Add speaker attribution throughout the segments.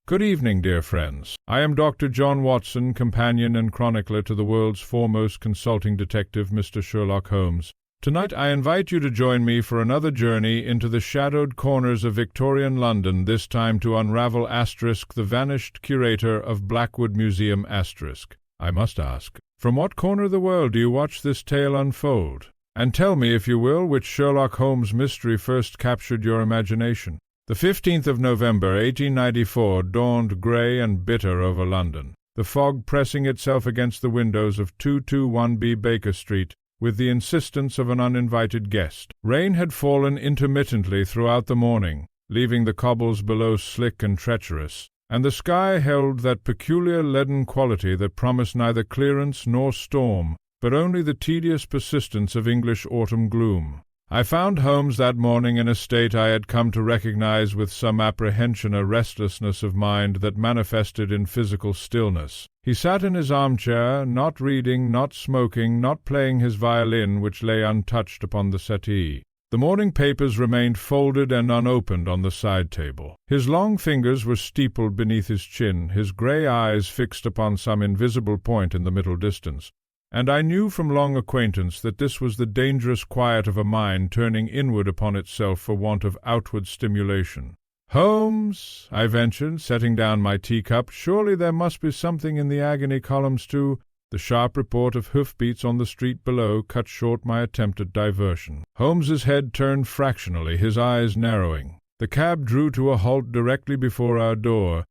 Speaker 1: Good evening, dear friends. I am Dr. John Watson, companion and chronicler to the world's foremost consulting detective, Mr. Sherlock Holmes. Tonight I invite you to join me for another journey into the shadowed corners of Victorian London, this time to unravel the vanished curator of Blackwood Museum. I must ask, from what corner of the world do you watch this tale unfold? And tell me, if you will, which Sherlock Holmes mystery first captured your imagination. The 15th of November, 1894, dawned grey and bitter over London, the fog pressing itself against the windows of 221B Baker Street with the insistence of an uninvited guest. Rain had fallen intermittently throughout the morning, leaving the cobbles below slick and treacherous, and the sky held that peculiar leaden quality that promised neither clearance nor storm, but only the tedious persistence of English autumn gloom. I found Holmes that morning in a state I had come to recognize with some apprehension, a restlessness of mind that manifested in physical stillness. He sat in his armchair, not reading, not smoking, not playing his violin, which lay untouched upon the settee. The morning papers remained folded and unopened on the side table. His long fingers were steepled beneath his chin, his grey eyes fixed upon some invisible point in the middle distance. And I knew from long acquaintance that this was the dangerous quiet of a mind turning inward upon itself for want of outward stimulation. "Holmes," I ventured, setting down my teacup, "surely there must be something in the agony columns too." The sharp report of hoof-beats on the street below cut short my attempt at diversion. Holmes's head turned fractionally, his eyes narrowing. The cab drew to a halt directly before our door,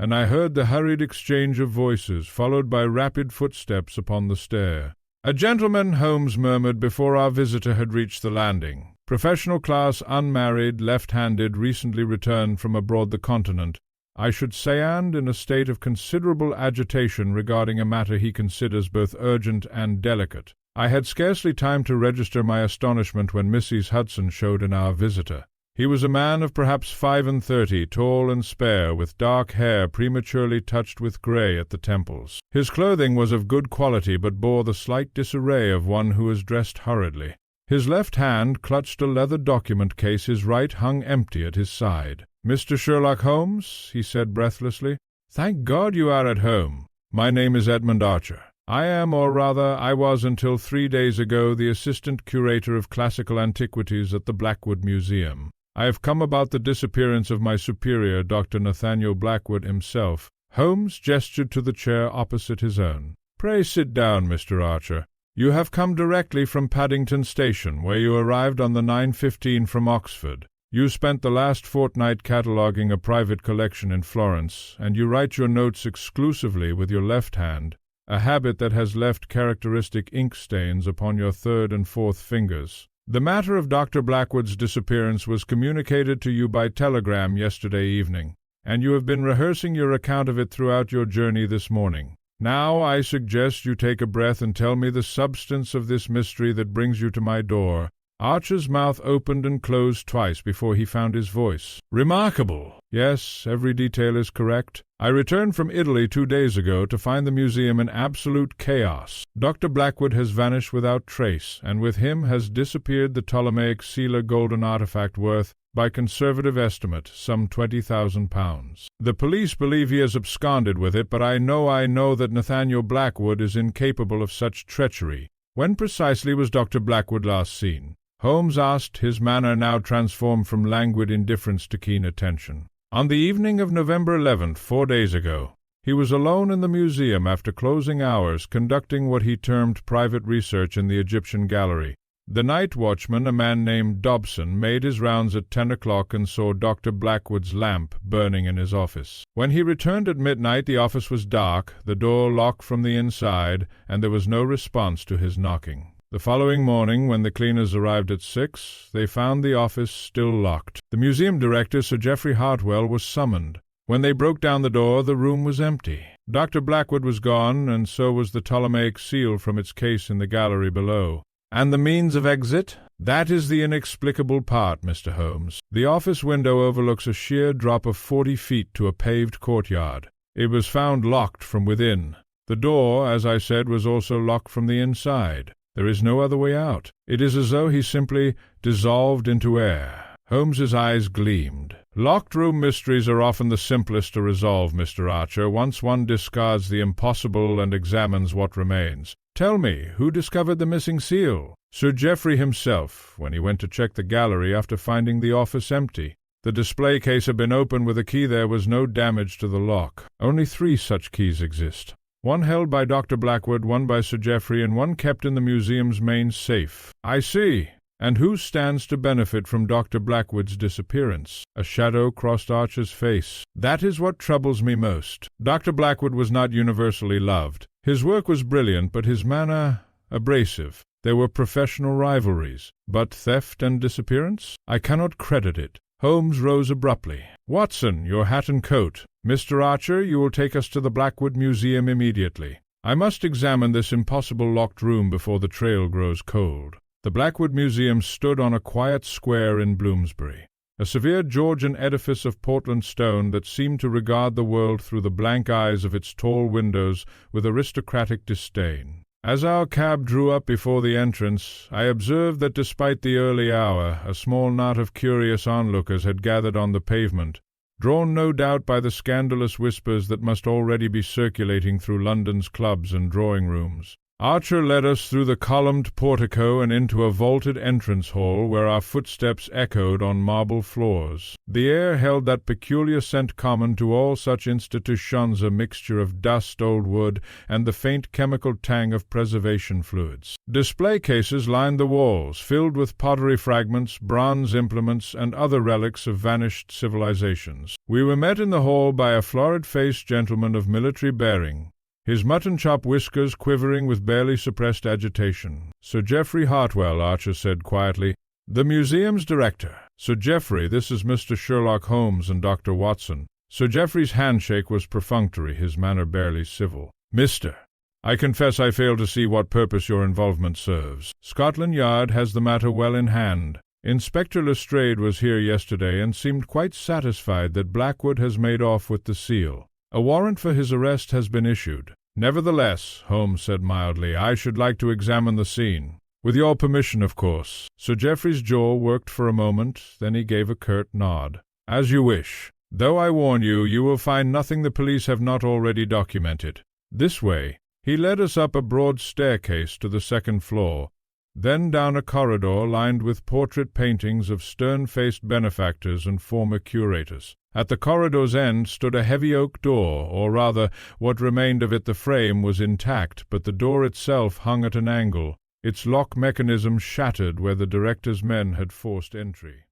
Speaker 1: and I heard the hurried exchange of voices, followed by rapid footsteps upon the stair. "A gentleman," Holmes murmured before our visitor had reached the landing. "Professional class, unmarried, left-handed, recently returned from abroad the continent, I should say, and in a state of considerable agitation regarding a matter he considers both urgent and delicate." I had scarcely time to register my astonishment when Mrs. Hudson showed in our visitor. He was a man of perhaps 35, tall and spare, with dark hair prematurely touched with grey at the temples. His clothing was of good quality, but bore the slight disarray of one who is dressed hurriedly. His left hand clutched a leather document case, his right hung empty at his side. "Mr. Sherlock Holmes," he said breathlessly, "thank God you are at home. My name is Edmund Archer. I am, or rather, I was until 3 days ago, the assistant curator of classical antiquities at the Blackwood Museum. I have come about the disappearance of my superior, Dr. Nathaniel Blackwood himself." Holmes gestured to the chair opposite his own. "Pray sit down, Mr. Archer. You have come directly from Paddington Station, where you arrived on the 9:15 from Oxford. You spent the last fortnight cataloguing a private collection in Florence, and you write your notes exclusively with your left hand, a habit that has left characteristic ink stains upon your third and fourth fingers. The matter of Dr. Blackwood's disappearance was communicated to you by telegram yesterday evening, and you have been rehearsing your account of it throughout your journey this morning. Now I suggest you take a breath and tell me the substance of this mystery that brings you to my door." Archer's mouth opened and closed twice before he found his voice. "Remarkable! Yes, every detail is correct. I returned from Italy 2 days ago to find the museum in absolute chaos. Dr. Blackwood has vanished without trace, and with him has disappeared the Ptolemaic Sela golden artifact worth, by conservative estimate, some £20,000. The police believe he has absconded with it, but I know that Nathaniel Blackwood is incapable of such treachery. When precisely was Dr. Blackwood last seen?" Holmes asked, his manner now transformed from languid indifference to keen attention. "On the evening of November 11th, 4 days ago. He was alone in the museum after closing hours, conducting what he termed private research in the Egyptian gallery. The night watchman, a man named Dobson, made his rounds at 10 o'clock and saw Dr. Blackwood's lamp burning in his office. When he returned at midnight, the office was dark, the door locked from the inside, and there was no response to his knocking. The following morning, when the cleaners arrived at 6, they found the office still locked. The museum director, Sir Geoffrey Hartwell, was summoned. When they broke down the door, the room was empty. Dr. Blackwood was gone, and so was the Ptolemaic seal from its case in the gallery below. And the means of exit? That is the inexplicable part, Mr. Holmes. The office window overlooks a sheer drop of 40 feet to a paved courtyard. It was found locked from within. The door, as I said, was also locked from the inside. There is no other way out. It is as though he simply dissolved into air. Holmes's eyes gleamed. "Locked room mysteries are often the simplest to resolve, Mr. Archer, once one discards the impossible and examines what remains. Tell me, who discovered the missing seal?" "Sir Geoffrey himself, when he went to check the gallery after finding the office empty. The display case had been opened with a key. There was no damage to the lock. Only 3 such keys exist. One held by Dr. Blackwood, one by Sir Geoffrey, and one kept in the museum's main safe." "I see. And who stands to benefit from Dr. Blackwood's disappearance?" A shadow crossed Archer's face. "That is what troubles me most. Dr. Blackwood was not universally loved. His work was brilliant, but his manner abrasive. There were professional rivalries. But theft and disappearance? I cannot credit it." Holmes rose abruptly. "Watson, your hat and coat. Mr. Archer, you will take us to the Blackwood Museum immediately. I must examine this impossible locked room before the trail grows cold." The Blackwood Museum stood on a quiet square in Bloomsbury, a severe Georgian edifice of Portland stone that seemed to regard the world through the blank eyes of its tall windows with aristocratic disdain. As our cab drew up before the entrance, I observed that despite the early hour, a small knot of curious onlookers had gathered on the pavement, drawn no doubt by the scandalous whispers that must already be circulating through London's clubs and drawing-rooms. Archer led us through the columned portico and into a vaulted entrance hall where our footsteps echoed on marble floors. The air held that peculiar scent common to all such institutions, a mixture of dust, old wood, and the faint chemical tang of preservation fluids. Display cases lined the walls, filled with pottery fragments, bronze implements, and other relics of vanished civilizations. We were met in the hall by a florid-faced gentleman of military bearing, his mutton-chop whiskers quivering with barely suppressed agitation. "Sir Geoffrey Hartwell," Archer said quietly, "the museum's director. Sir Geoffrey, this is Mr. Sherlock Holmes and Dr. Watson." Sir Geoffrey's handshake was perfunctory, his manner barely civil. "Mr. I confess I fail to see what purpose your involvement serves. Scotland Yard has the matter well in hand. Inspector Lestrade was here yesterday and seemed quite satisfied that Blackwood has made off with the seal. A warrant for his arrest has been issued. Nevertheless," Holmes said mildly, "I should like to examine the scene. With your permission, of course." Sir Geoffrey's jaw worked for a moment, then he gave a curt nod. "As you wish. Though I warn you, you will find nothing the police have not already documented. This way." He led us up a broad staircase to the second floor, then down a corridor lined with portrait paintings of stern-faced benefactors and former curators. At the corridor's end stood a heavy oak door, or rather, what remained of it. The frame was intact, but the door itself hung at an angle, its lock mechanism shattered where the director's men had forced entry.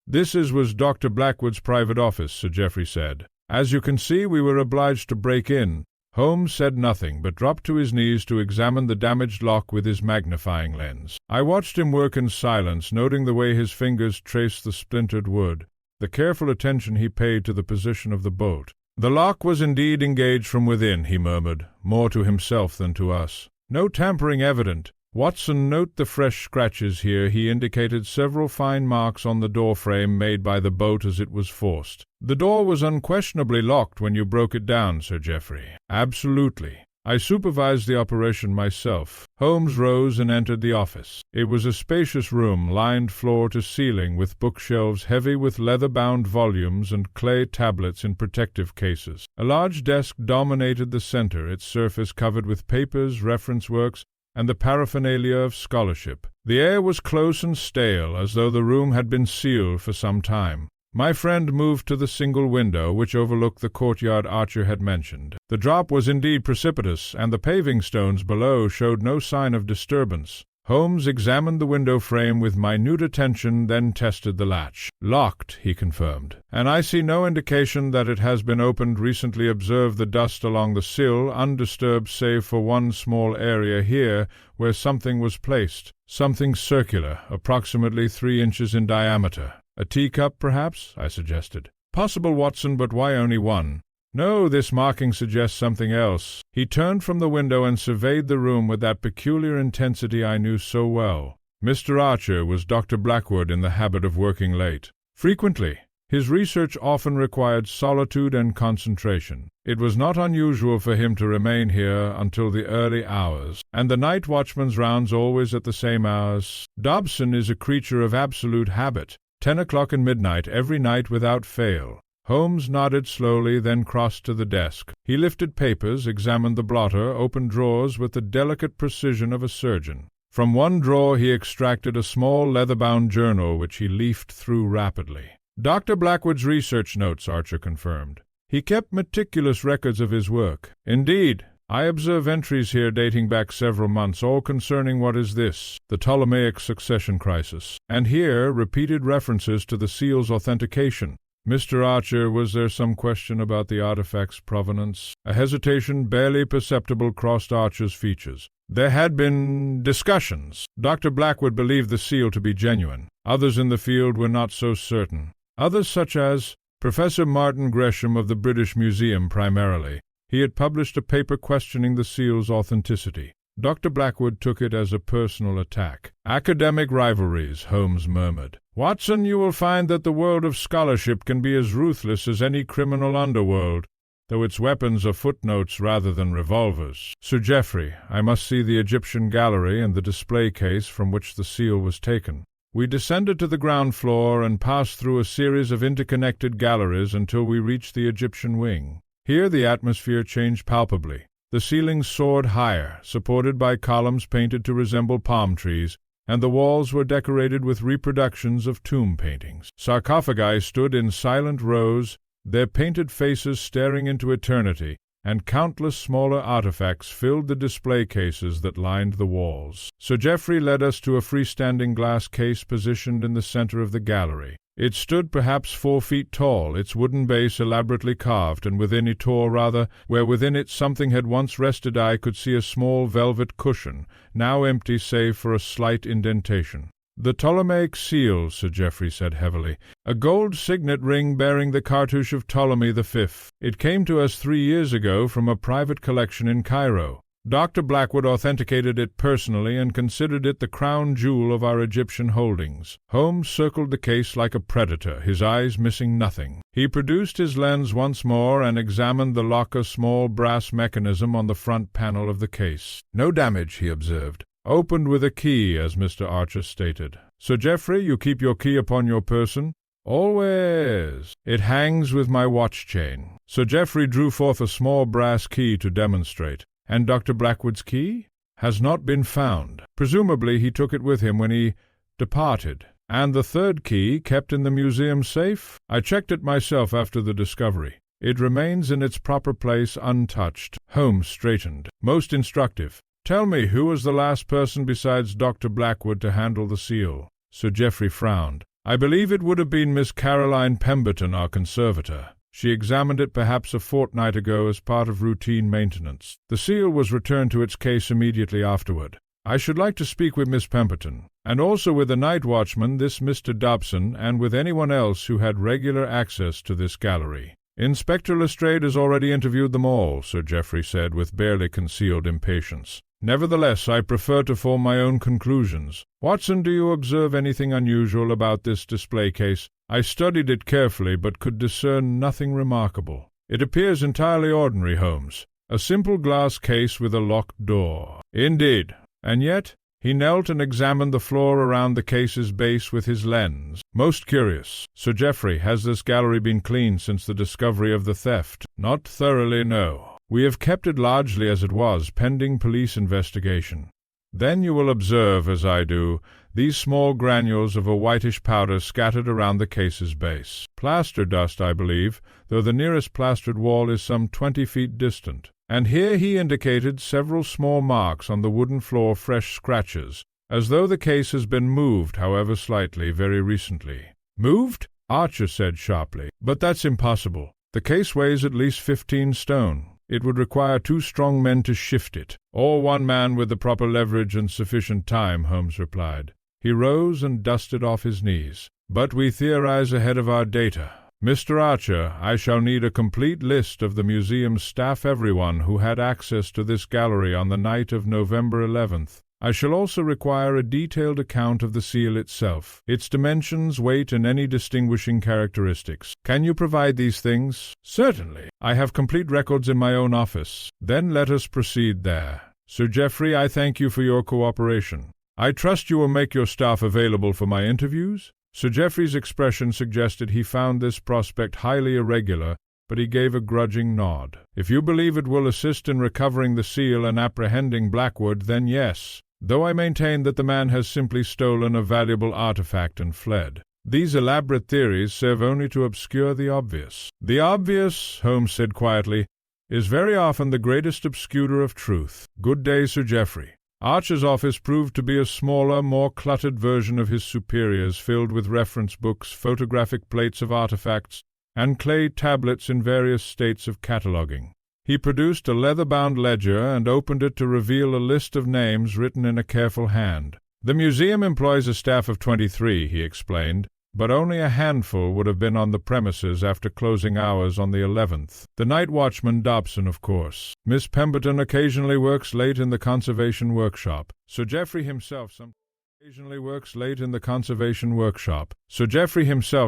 Speaker 1: "This was Dr. Blackwood's private office," Sir Geoffrey said. "As you can see, we were obliged to break in." Holmes said nothing, but dropped to his knees to examine the damaged lock with his magnifying lens. I watched him work in silence, noting the way his fingers traced the splintered wood, the careful attention he paid to the position of the bolt. "The lock was indeed engaged from within," he murmured, more to himself than to us. "No tampering evident. Watson, note the fresh scratches here." He indicated several fine marks on the door frame made by the bolt as it was forced. "The door was unquestionably locked when you broke it down, Sir Geoffrey." "Absolutely. I supervised the operation myself." Holmes rose and entered the office. It was a spacious room, lined floor to ceiling with bookshelves heavy with leather-bound volumes and clay tablets in protective cases. A large desk dominated the center, its surface covered with papers, reference works, and the paraphernalia of scholarship. The air was close and stale, as though the room had been sealed for some time. My friend moved to the single window which overlooked the courtyard Archer had mentioned. The drop was indeed precipitous, and the paving stones below showed no sign of disturbance. Holmes examined the window frame with minute attention, then tested the latch. "Locked," he confirmed, "and I see no indication that it has been opened recently. Observe the dust along the sill, undisturbed save for one small area here where something was placed. Something circular, approximately 3 inches in diameter." "A teacup, perhaps?" I suggested. "Possible, Watson, but why only one? No, this marking suggests something else." He turned from the window and surveyed the room with that peculiar intensity I knew so well. "Mr. Archer, was Dr. Blackwood in the habit of working late?" "Frequently. His research often required solitude and concentration. It was not unusual for him to remain here until the early hours, and the night watchman's rounds always at the same hours. Dobson is a creature of absolute habit. 10 o'clock and midnight every night without fail. Holmes nodded slowly, then crossed to the desk. He lifted papers, examined the blotter, opened drawers with the delicate precision of a surgeon. From one drawer he extracted a small leather-bound journal which he leafed through rapidly. Dr. Blackwood's research notes, Archer confirmed. He kept meticulous records of his work. Indeed, I observe entries here dating back several months, all concerning what is this, the Ptolemaic succession crisis, and here repeated references to the seal's authentication. Mr. Archer, was there some question about the artifact's provenance? A hesitation barely perceptible crossed Archer's features. There had been discussions. Dr. Blackwood believed the seal to be genuine. Others in the field were not so certain. Others, such as Professor Martin Gresham of the British Museum primarily. He had published a paper questioning the seal's authenticity. Dr. Blackwood took it as a personal attack. Academic rivalries, Holmes murmured. Watson, you will find that the world of scholarship can be as ruthless as any criminal underworld, though its weapons are footnotes rather than revolvers. Sir Geoffrey, I must see the Egyptian gallery and the display case from which the seal was taken. We descended to the ground floor and passed through a series of interconnected galleries until we reached the Egyptian wing. Here the atmosphere changed palpably. The ceilings soared higher, supported by columns painted to resemble palm trees, and the walls were decorated with reproductions of tomb paintings. Sarcophagi stood in silent rows, their painted faces staring into eternity, and countless smaller artifacts filled the display cases that lined the walls. Sir Geoffrey led us to a freestanding glass case positioned in the center of the gallery. It stood perhaps 4 feet tall, its wooden base elaborately carved, and within it, or rather, where within it something had once rested, I could see a small velvet cushion, now empty save for a slight indentation. The Ptolemaic seal, Sir Geoffrey said heavily. A gold signet ring bearing the cartouche of Ptolemy V. It came to us 3 years ago from a private collection in Cairo. Dr. Blackwood authenticated it personally and considered it the crown jewel of our Egyptian holdings. Holmes circled the case like a predator, his eyes missing nothing. He produced his lens once more and examined the locker small brass mechanism on the front panel of the case. No damage, he observed. Opened with a key, as Mr. Archer stated. Sir Geoffrey, you keep your key upon your person? Always. It hangs with my watch chain. Sir Geoffrey drew forth a small brass key to demonstrate. And Dr. Blackwood's key? Has not been found. Presumably he took it with him when he departed. And the third key, kept in the museum safe? I checked it myself after the discovery. It remains in its proper place untouched. Holmes straightened. Most instructive. Tell me, who was the last person besides Dr. Blackwood to handle the seal? Sir Geoffrey frowned. I believe it would have been Miss Caroline Pemberton, our conservator. She examined it perhaps a fortnight ago as part of routine maintenance. The seal was returned to its case immediately afterward. I should like to speak with Miss Pemberton, and also with the night watchman, this Mr. Dobson, and with anyone else who had regular access to this gallery. Inspector Lestrade has already interviewed them all, Sir Geoffrey said with barely concealed impatience. Nevertheless, I prefer to form my own conclusions. Watson, do you observe anything unusual about this display case? I studied it carefully, but could discern nothing remarkable. It appears entirely ordinary, Holmes. A simple glass case with a locked door. Indeed. And yet, he knelt and examined the floor around the case's base with his lens. Most curious. Sir Geoffrey, has this gallery been cleaned since the discovery of the theft? Not thoroughly, no. We have kept it largely as it was, pending police investigation. Then you will observe, as I do, these small granules of a whitish powder scattered around the case's base. Plaster dust, I believe, though the nearest plastered wall is some 20 feet distant. And here he indicated several small marks on the wooden floor, fresh scratches, as though the case has been moved, however slightly, very recently. Moved? Archer said sharply. But that's impossible. The case weighs at least 15 stone. It would require 2 strong men to shift it, or 1 man with the proper leverage and sufficient time, Holmes replied. He rose and dusted off his knees. But we theorize ahead of our data. Mr. Archer, I shall need a complete list of the museum's staff, everyone who had access to this gallery on the night of November 11th. I shall also require a detailed account of the seal itself, its dimensions, weight, and any distinguishing characteristics. Can you provide these things? Certainly. I have complete records in my own office. Then let us proceed there. Sir Geoffrey, I thank you for your cooperation. I trust you will make your staff available for my interviews? Sir Geoffrey's expression suggested he found this prospect highly irregular, but he gave a grudging nod. If you believe it will assist in recovering the seal and apprehending Blackwood, then yes, though I maintain that the man has simply stolen a valuable artifact and fled. These elaborate theories serve only to obscure the obvious. The obvious, Holmes said quietly, is very often the greatest obscurer of truth. Good day, Sir Geoffrey. Archer's office proved to be a smaller, more cluttered version of his superior's, filled with reference books, photographic plates of artifacts, and clay tablets in various states of cataloguing. He produced a leather-bound ledger and opened it to reveal a list of names written in a careful hand. The museum employs a staff of 23, he explained, but only a handful would have been on the premises after closing hours on the 11th. The night watchman, Dobson, of course. Miss Pemberton occasionally works late in the conservation workshop. Sir Geoffrey himself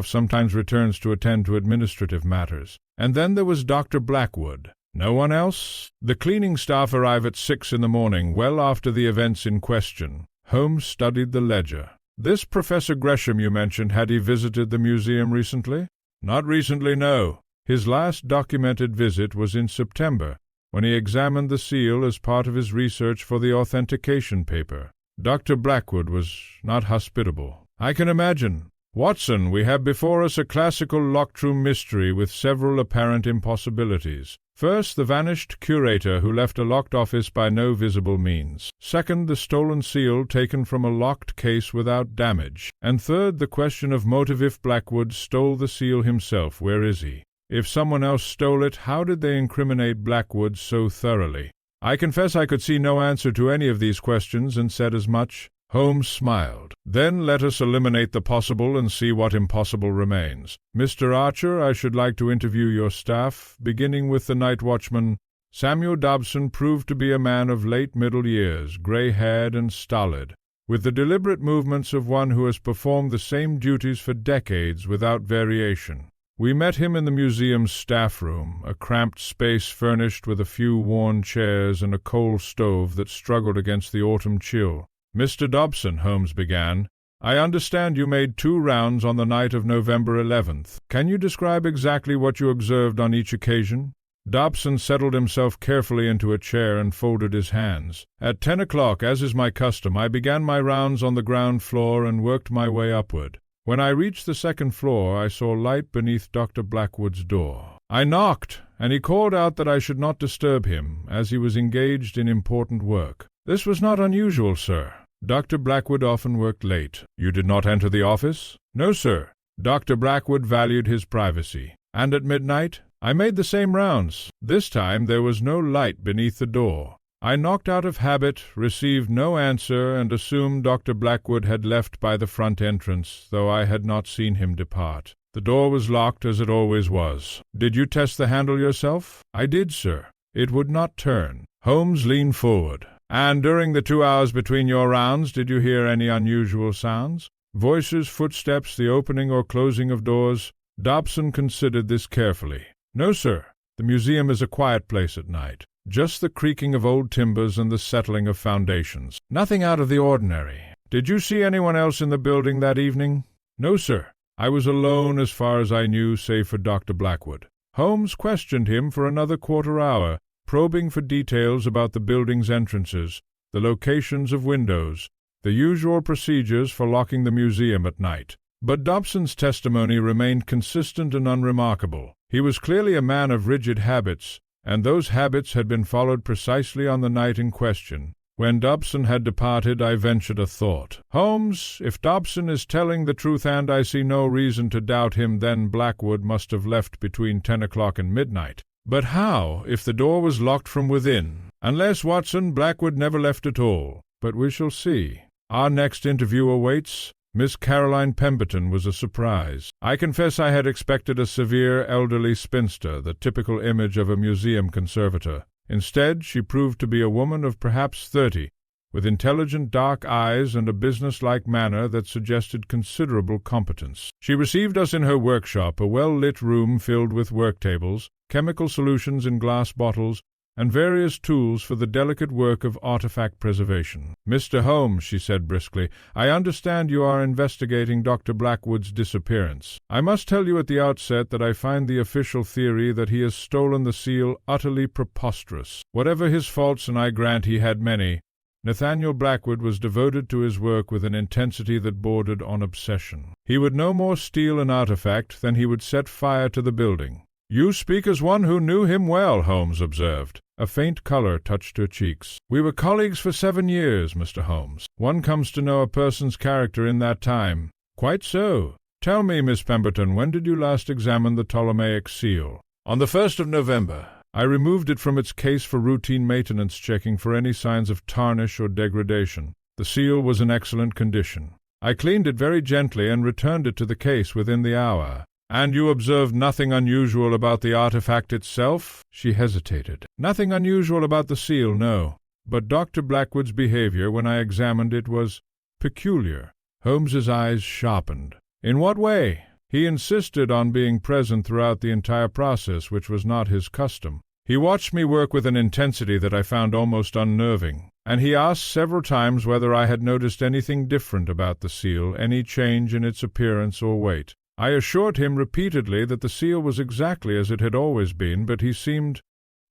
Speaker 1: sometimes returns to attend to administrative matters. And then there was Dr. Blackwood. No one else? The cleaning staff arrive at 6 in the morning, well after the events in question. Holmes studied the ledger. This Professor Gresham you mentioned, had he visited the museum recently? Not recently, no. His last documented visit was in September, when he examined the seal as part of his research for the authentication paper. Dr. Blackwood was not hospitable. I can imagine. Watson, we have before us a classical locked-room mystery with several apparent impossibilities. First, the vanished curator who left a locked office by no visible means. Second, the stolen seal taken from a locked case without damage. And third, the question of motive. If Blackwood stole the seal himself, where is he? If someone else stole it, how did they incriminate Blackwood so thoroughly? I confess I could see no answer to any of these questions, and said as much. Holmes smiled. Then let us eliminate the possible and see what impossible remains. Mr. Archer, I should like to interview your staff, beginning with the night watchman. Samuel Dobson proved to be a man of late middle years, grey-haired and stolid, with the deliberate movements of one who has performed the same duties for decades without variation. We met him in the museum's staff room, a cramped space furnished with a few worn chairs and a coal stove that struggled against the autumn chill. Mr. Dobson, Holmes began, I understand you made 2 rounds on the night of November 11th. Can you describe exactly what you observed on each occasion? Dobson settled himself carefully into a chair and folded his hands. At 10 o'clock, as is my custom, I began my rounds on the ground floor and worked my way upward. When I reached the 2nd floor, I saw light beneath Dr. Blackwood's door. I knocked, and he called out that I should not disturb him, as he was engaged in important work. This was not unusual, sir. Dr. Blackwood often worked late. You did not enter the office? No, sir. Dr. Blackwood valued his privacy. And at midnight? I made the same rounds. This time there was no light beneath the door. I knocked out of habit, received no answer, and assumed Dr. Blackwood had left by the front entrance, though I had not seen him depart. The door was locked, as it always was. Did you test the handle yourself? I did, sir. It would not turn. Holmes leaned forward. And during the 2 hours between your rounds, did you hear any unusual sounds? Voices, footsteps, the opening or closing of doors? Dobson considered this carefully. No, sir. The museum is a quiet place at night. Just the creaking of old timbers and the settling of foundations. Nothing out of the ordinary. Did you see anyone else in the building that evening? No, sir. I was alone as far as I knew, save for Dr. Blackwood. Holmes questioned him for another quarter hour, probing for details about the building's entrances, the locations of windows, the usual procedures for locking the museum at night. But Dobson's testimony remained consistent and unremarkable. He was clearly a man of rigid habits, and those habits had been followed precisely on the night in question. When Dobson had departed, I ventured a thought. Holmes, if Dobson is telling the truth, and I see no reason to doubt him, then Blackwood must have left between 10 o'clock and midnight. But how, if the door was locked from within? Unless, Watson, Blackwood never left at all. But we shall see. Our next interview awaits. Miss Caroline Pemberton was a surprise. I confess I had expected a severe, elderly spinster, the typical image of a museum conservator. Instead, she proved to be a woman of perhaps 30, with intelligent dark eyes and a business-like manner that suggested considerable competence. She received us in her workshop, a well-lit room filled with work tables, chemical solutions in glass bottles, and various tools for the delicate work of artifact preservation. "Mr. Holmes," she said briskly, "I understand you are investigating Dr. Blackwood's disappearance. I must tell you at the outset that I find the official theory that he has stolen the seal utterly preposterous. Whatever his faults, and I grant he had many, Nathaniel Blackwood was devoted to his work with an intensity that bordered on obsession. He would no more steal an artifact than he would set fire to the building." "You speak as one who knew him well," Holmes observed. A faint color touched her cheeks. "We were colleagues for 7 years, Mr. Holmes. One comes to know a person's character in that time." "Quite so. Tell me, Miss Pemberton, when did you last examine the Ptolemaic seal?" "On the 1st of November. I removed it from its case for routine maintenance checking for any signs of tarnish or degradation. The seal was in excellent condition. I cleaned it very gently and returned it to the case within the hour." "And you observed nothing unusual about the artifact itself?" She hesitated. "Nothing unusual about the seal, no. But Dr. Blackwood's behavior when I examined it was peculiar." Holmes's eyes sharpened. "In what way?" "He insisted on being present throughout the entire process, which was not his custom. He watched me work with an intensity that I found almost unnerving, and he asked several times whether I had noticed anything different about the seal, any change in its appearance or weight. I assured him repeatedly that the seal was exactly as it had always been, but he seemed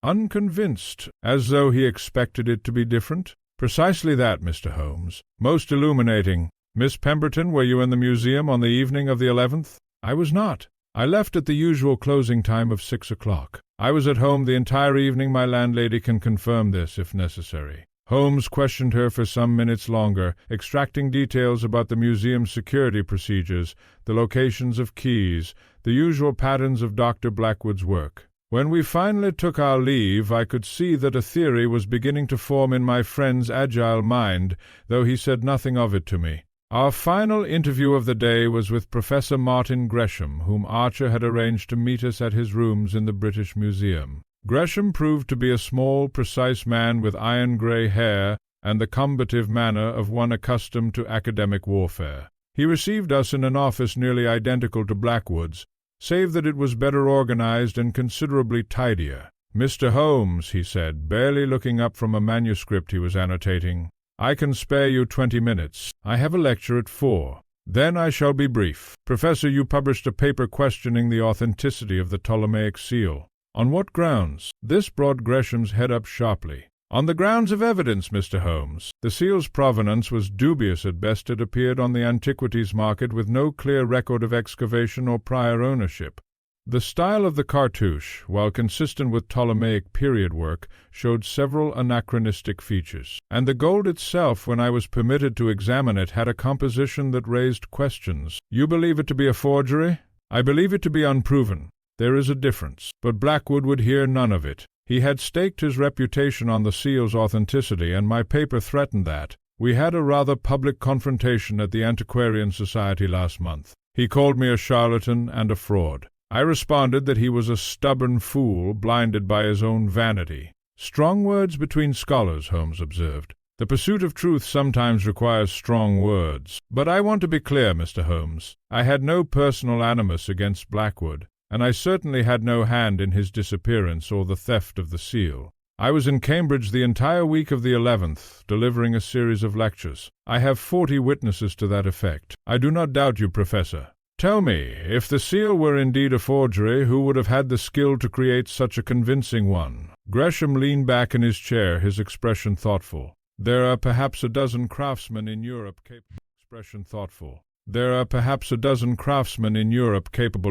Speaker 1: unconvinced, as though he expected it to be different." "Precisely that, Mr. Holmes. Most illuminating. Miss Pemberton, were you in the museum on the evening of the 11th? "I was not. I left at the usual closing time of 6 o'clock. I was at home the entire evening. My landlady can confirm this, if necessary." Holmes questioned her for some minutes longer, extracting details about the museum's security procedures, the locations of keys, the usual patterns of Dr. Blackwood's work. When we finally took our leave, I could see that a theory was beginning to form in my friend's agile mind, though he said nothing of it to me. Our final interview of the day was with Professor Martin Gresham, whom Archer had arranged to meet us at his rooms in the British Museum. Gresham proved to be a small, precise man with iron-gray hair and the combative manner of one accustomed to academic warfare. He received us in an office nearly identical to Blackwood's, save that it was better organized and considerably tidier. "Mr. Holmes," he said, barely looking up from a manuscript he was annotating, "I can spare you 20 minutes. I have a lecture at 4. Then I shall be brief. Professor, you published a paper questioning the authenticity of the Ptolemaic seal. On what grounds?" This brought Gresham's head up sharply. "On the grounds of evidence, Mr. Holmes. The seal's provenance was dubious at best. It appeared on the antiquities market with no clear record of excavation or prior ownership. The style of the cartouche, while consistent with Ptolemaic period work, showed several anachronistic features. And the gold itself, when I was permitted to examine it, had a composition that raised questions. You believe it to be a forgery? I believe it to be unproven. There is a difference. But Blackwood would hear none of it. He had staked his reputation on the seal's authenticity, and my paper threatened that. We had a rather public confrontation at the Antiquarian Society last month. He called me a charlatan and a fraud. I responded that he was a stubborn fool, blinded by his own vanity. Strong words between scholars, Holmes observed. The pursuit of truth sometimes requires strong words. But I want to be clear, Mr. Holmes. I had no personal animus against Blackwood, and I certainly had no hand in his disappearance or the theft of the seal. I was in Cambridge the entire week of the 11th, delivering a series of lectures. I have 40 witnesses to that effect. I do not doubt you, Professor. Tell me, if the seal were indeed a forgery, who would have had the skill to create such a convincing one? Gresham leaned back in his chair, his expression thoughtful. There are perhaps a dozen craftsmen in Europe capable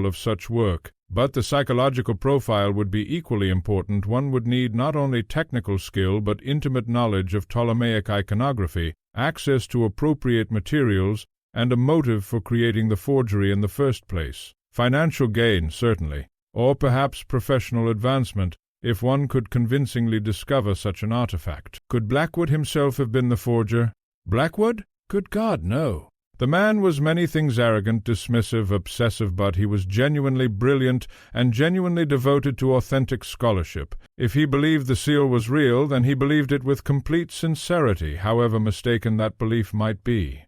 Speaker 1: of such work, but the psychological profile would be equally important. One would need not only technical skill but intimate knowledge of Ptolemaic iconography, access to appropriate materials, and a motive for creating the forgery in the first place. Financial gain, certainly, or perhaps professional advancement, if one could convincingly discover such an artifact. Could Blackwood himself have been the forger? Blackwood? Good God, no. The man was many things arrogant, dismissive, obsessive, but he was genuinely brilliant and genuinely devoted to authentic scholarship. If he believed the seal was real, then he believed it with complete sincerity, however mistaken that belief might be.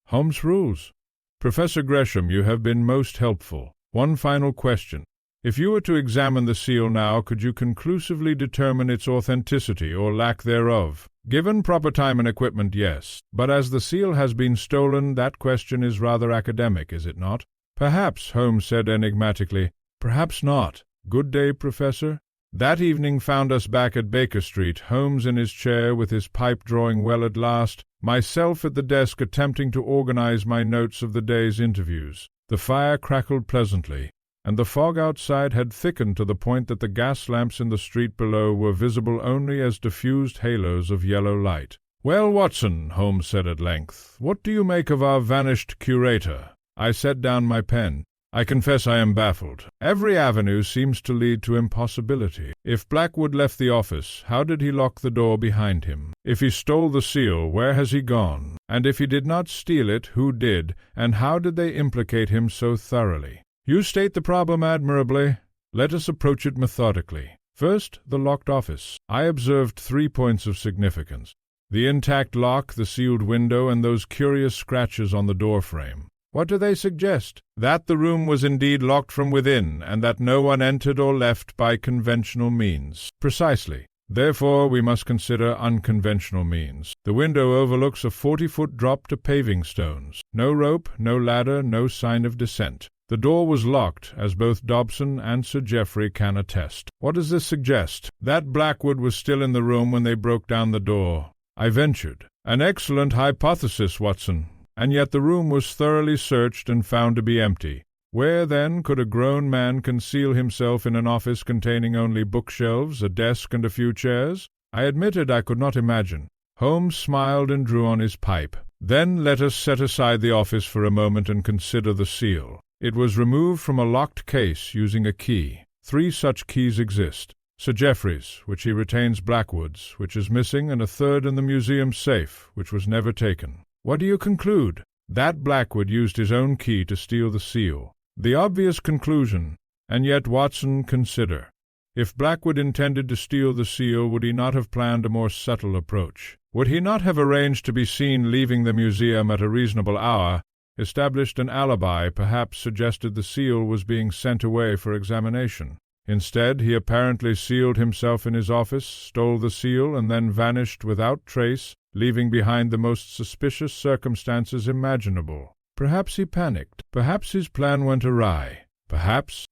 Speaker 1: Holmes rules. Professor Gresham, you have been most helpful. One final question. If you were to examine the seal now, could you conclusively determine its authenticity or lack thereof? Given proper time and equipment, yes. But as the seal has been stolen, that question is rather academic, is it not? Perhaps, Holmes said enigmatically. Perhaps not. Good day, Professor. That evening found us back at Baker Street, Holmes in his chair with his pipe drawing well at last, myself at the desk attempting to organize my notes of the day's interviews. The fire crackled pleasantly, and the fog outside had thickened to the point that the gas lamps in the street below were visible only as diffused halos of yellow light. "Well, Watson," Holmes said at length, "what do you make of our vanished curator?" I set down my pen. I confess I am baffled. Every avenue seems to lead to impossibility. If Blackwood left the office, how did he lock the door behind him? If he stole the seal, where has he gone? And if he did not steal it, who did, and how did they implicate him so thoroughly? You state the problem admirably. Let us approach it methodically. First, the locked office. I observed 3 points of significance: the intact lock, the sealed window, and those curious scratches on the door frame. What do they suggest? That the room was indeed locked from within, and that no one entered or left by conventional means. Precisely. Therefore, we must consider unconventional means. The window overlooks a 40-foot drop to paving stones. No rope, no ladder, no sign of descent. The door was locked, as both Dobson and Sir Geoffrey can attest. What does this suggest? That Blackwood was still in the room when they broke down the door. I ventured. An excellent hypothesis, Watson. And yet the room was thoroughly searched and found to be empty. Where, then, could a grown man conceal himself in an office containing only bookshelves, a desk, and a few chairs? I admitted I could not imagine. Holmes smiled and drew on his pipe. Then let us set aside the office for a moment and consider the seal. It was removed from a locked case using a key. 3 such keys exist. Sir Geoffrey's, which he retains Blackwood's, which is missing, and a third in the museum safe, which was never taken. What do you conclude? That Blackwood used his own key to steal the seal. The obvious conclusion. And yet, Watson, consider. If Blackwood intended to steal the seal, would he not have planned a more subtle approach? Would he not have arranged to be seen leaving the museum at a reasonable hour, established an alibi, perhaps suggested the seal was being sent away for examination? Instead, he apparently sealed himself in his office, stole the seal, and then vanished without trace, leaving behind the most suspicious circumstances imaginable. Perhaps he panicked. Perhaps his plan went awry. Perhaps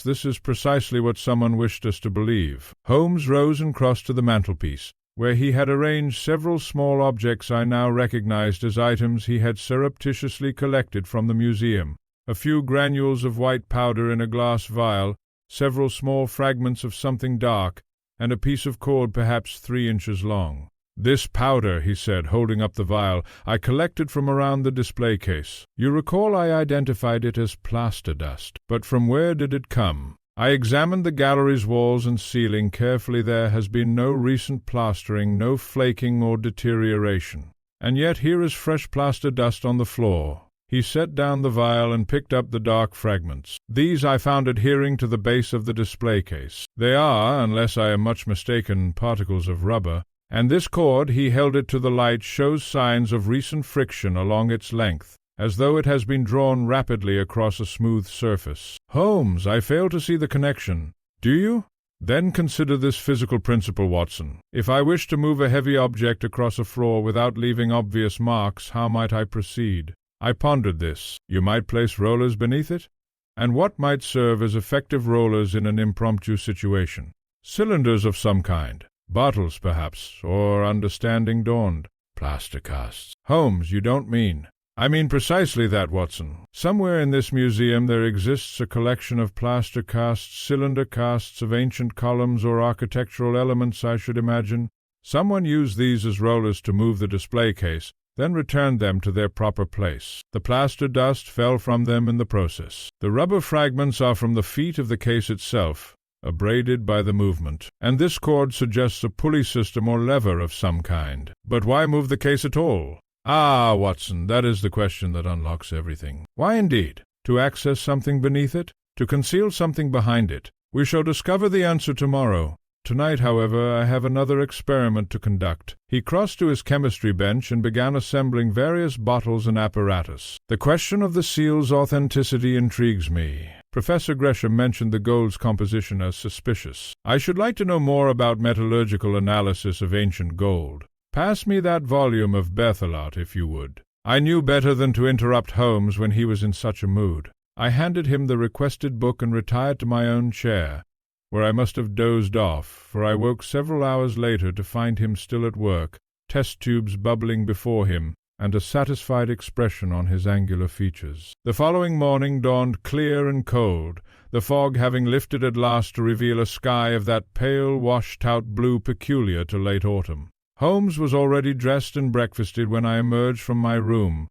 Speaker 1: this is precisely what someone wished us to believe. Holmes rose and crossed to the mantelpiece, where he had arranged several small objects I now recognized as items he had surreptitiously collected from the museum. A few granules of white powder in a glass vial, several small fragments of something dark, and a piece of cord perhaps 3 inches long. "This powder," he said, holding up the vial, "I collected from around the display case. You recall I identified it as plaster dust. But from where did it come? I examined the gallery's walls and ceiling carefully. There has been no recent plastering, no flaking or deterioration. And yet here is fresh plaster dust on the floor." He set down the vial and picked up the dark fragments. "These I found adhering to the base of the display case. They are, unless I am much mistaken, particles of rubber. And this cord," he held it to the light, "shows signs of recent friction along its length, as though it has been drawn rapidly across a smooth surface." "Holmes, I fail to see the connection." "Do you? Then consider this physical principle, Watson. If I wish to move a heavy object across a floor without leaving obvious marks, how might I proceed? I pondered this. You might place rollers beneath it? And what might serve as effective rollers in an impromptu situation? Cylinders of some kind. Bottles, perhaps, or, understanding dawned, plaster casts. Holmes, you don't mean... I mean precisely that, Watson. Somewhere in this museum there exists a collection of plaster casts, cylinder casts of ancient columns or architectural elements, I should imagine. Someone used these as rollers to move the display case, then returned them to their proper place. The plaster dust fell from them in the process. The rubber fragments are from the feet of the case itself, abraded by the movement, and this cord suggests a pulley system or lever of some kind. But why move the case at all? Ah, Watson, that is the question that unlocks everything. Why indeed? To access something beneath it? To conceal something behind it? We shall discover the answer tomorrow. Tonight, however, I have another experiment to conduct. He crossed to his chemistry bench and began assembling various bottles and apparatus. The question of the seal's authenticity intrigues me. Professor Gresham mentioned the gold's composition as suspicious. I should like to know more about metallurgical analysis of ancient gold. Pass me that volume of Berthelot, if you would. I knew better than to interrupt Holmes when he was in such a mood. I handed him the requested book and retired to my own chair, where I must have dozed off, for I woke several hours later to find him still at work, test tubes bubbling before him, and a satisfied expression on his angular features. The following morning dawned clear and cold, the fog having lifted at last to reveal a sky of that pale, washed-out blue peculiar to late autumn. Holmes was already dressed and breakfasted when I emerged from my room,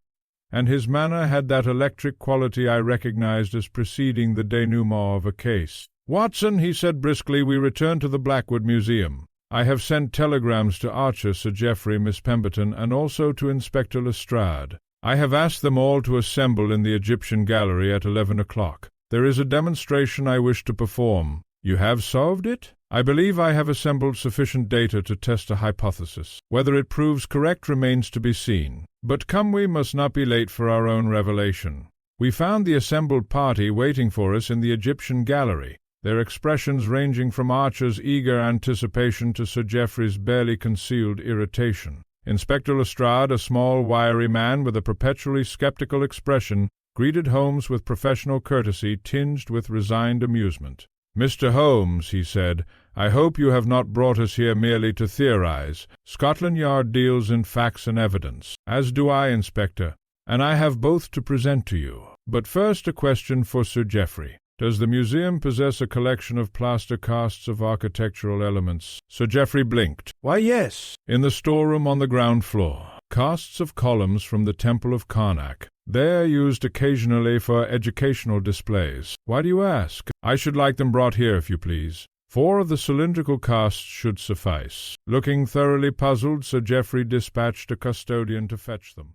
Speaker 1: and his manner had that electric quality I recognized as preceding the denouement of a case. "Watson," he said briskly, "we return to the Blackwood Museum. I have sent telegrams to Archer, Sir Geoffrey, Miss Pemberton, and also to Inspector Lestrade. I have asked them all to assemble in the Egyptian Gallery at 11 o'clock. There is a demonstration I wish to perform. You have solved it? I believe I have assembled sufficient data to test a hypothesis. Whether it proves correct remains to be seen. But come, we must not be late for our own revelation." We found the assembled party waiting for us in the Egyptian Gallery, their expressions ranging from Archer's eager anticipation to Sir Geoffrey's barely concealed irritation. Inspector Lestrade, a small, wiry man with a perpetually skeptical expression, greeted Holmes with professional courtesy tinged with resigned amusement. "Mr. Holmes," he said, "I hope you have not brought us here merely to theorize. Scotland Yard deals in facts and evidence, as do I, Inspector, and I have both to present to you. But first a question for Sir Geoffrey. Does the museum possess a collection of plaster casts of architectural elements?" Sir Geoffrey blinked. "Why, yes. In the storeroom on the ground floor. Casts of columns from the Temple of Karnak. They are used occasionally for educational displays. Why do you ask? I should like them brought here, if you please. 4 of the cylindrical casts should suffice." Looking thoroughly puzzled, Sir Geoffrey dispatched a custodian to fetch them.